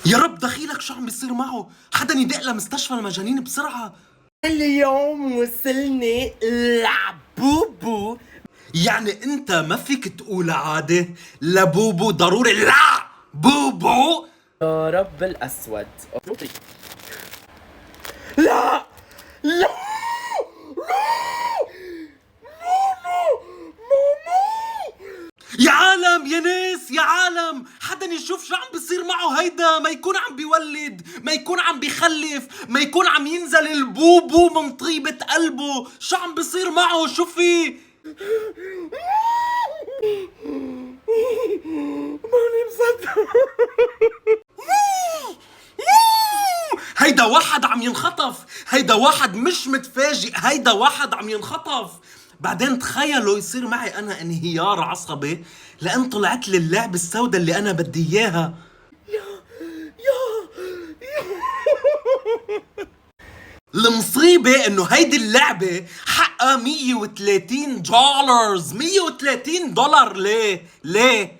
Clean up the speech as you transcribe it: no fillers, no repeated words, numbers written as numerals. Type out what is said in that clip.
يا رب دخيلك شو عم بيصير معه؟ حدا يدق لمستشفى المجانين بسرعة. اليوم وصلني لعبوبو. يعني انت ما فيك تقول عادي لبوبو، ضروري لا بوبو. يا رب الأسود. لا لا يا عالم يا ناس يا عالم، حدا يشوف شو عم بيصير معه هيدا، ما يكون عم بيولد، ما يكون عم بيخلف، ما يكون عم ينزل البوبو من طيبة قلبه. شو عم بيصير معه؟ شو في؟ ماني مصدق. هيدا واحد عم ينخطف، هيدا واحد مش متفاجئ، هيدا واحد عم ينخطف. بعدين تخيلوا يصير معي انا انهيار عصبي لان طلعت لي اللعبة السوداء اللي انا بدي اياها. المصيبة انه هيدي اللعبة حقها $130. $130 ليه؟ ليه؟